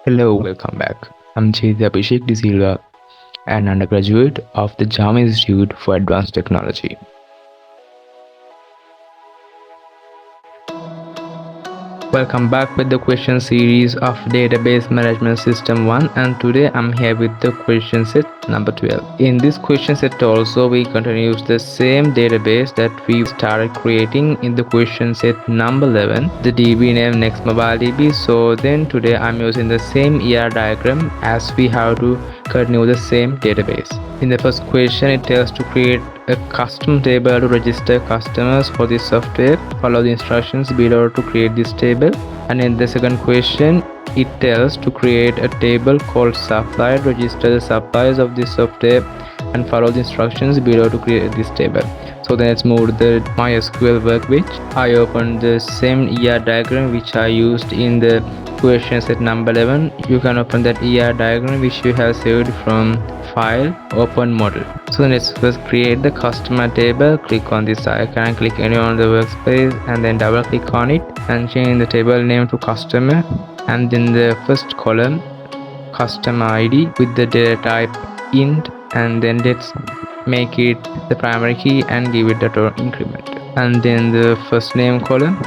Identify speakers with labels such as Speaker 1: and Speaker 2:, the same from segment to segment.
Speaker 1: Hello, welcome back. I'm Abhishek De Silva, an undergraduate of the JAM Institute for Advanced Technology. Welcome back with the question series of Database Management System 1, and today I'm here with the question set number 12. In this question set also we continue the same database that we started creating in the question set number 11, the DB name Next Mobile DB. So then today I'm using the same ER diagram as we have to continue the same database. In the first question, it tells to create a custom table to register customers for this software. Follow the instructions below to create this table. And in the second question, it tells to create a table called Supplier to register the suppliers of this software and follow the instructions below to create this table. So then let's move to the MySQL Workbench. I opened the same ER diagram which I used in the question set number 11. You can open that ER diagram which you have saved from File, Open Model. So let's first create the customer table. Click on this icon, click anywhere on the workspace, and then double click on it and change the table name to customer. And then the first column, customer ID with the data type int, and then let's make it the primary key and give it the increment. And then the first name column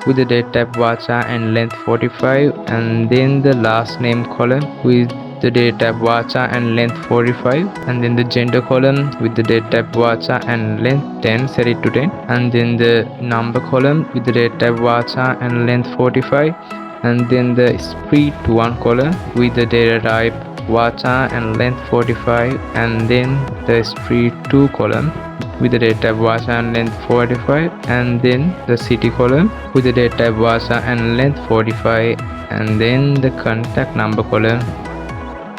Speaker 1: with the date type varchar and length 45, and then the last name column with the date type varchar and length 45, and then the gender column with the date type varchar and length 10, set it to 10, and then the number column with the date type varchar and length 45, and then the spread 1 column with the data type varchar and length 45, and then the spread 2 column with the date type varchar and length 45, and then the city column with the date type varchar and length 45, and then the contact number column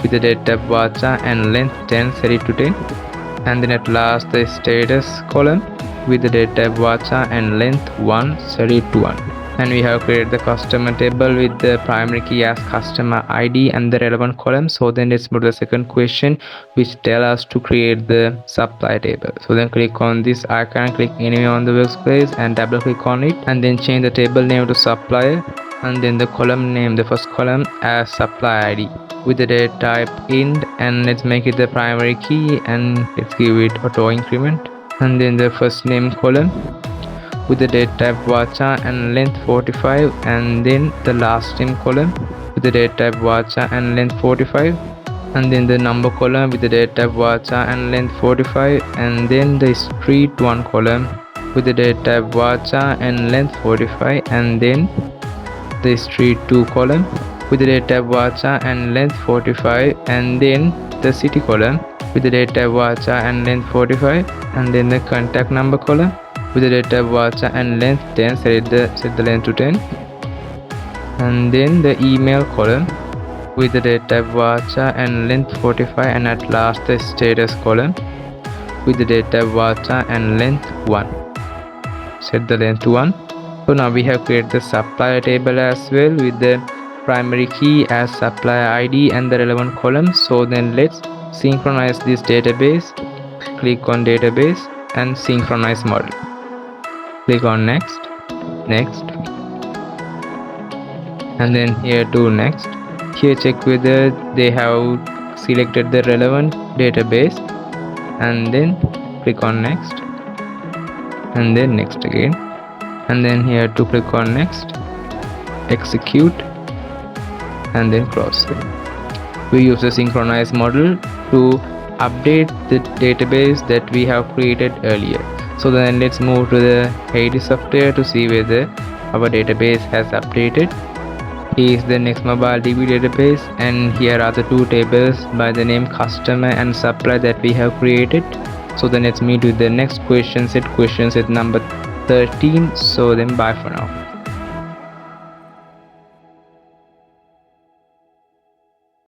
Speaker 1: with the date type varchar and length 10, set it to 10, and then at last the status column with the date type varchar and length 1, set it to 1. And we have created the customer table with the primary key as customer ID and the relevant column. So then let's move to the second question, which tell us to create the supply table. So then click on this icon, click anywhere on the workspace and double click on it, and then change the table name to supplier, and then the column name, the first column, as supply ID with the date type int, and let's make it the primary key and let's give it auto increment. And then the first name column with the date type varchar and length 45, and then the last name column with the date type varchar and length 45, and then the number column with the date type varchar and length 45, and then the street 1 column with the date type varchar and length 45, and then the street 2 column with the date type varchar and length 45, and then the city column with the date type varchar and length 45, and then the contact number column with the date type varchar and length 10, set the length to 10, and then the email column with the date type varchar and length 45, and at last the status column with the date type varchar and length 1, set the length to 1. So now we have created the supplier table as well with the primary key as supplier ID and the relevant column. So then let's synchronize this database. Click on database and synchronize model. Click on next, and then here to next. Here check whether they have selected the relevant database, and then click on next, and then next again, and then here to click on next, execute, and then close. We use the synchronize model to update the database that we have created earlier. So then let's move to the Hades software to see whether our database has updated. Here is the Next Mobile DB database, and here are the two tables by the name customer and supply that we have created. So then let's meet with the next question set number 13. So then bye for now.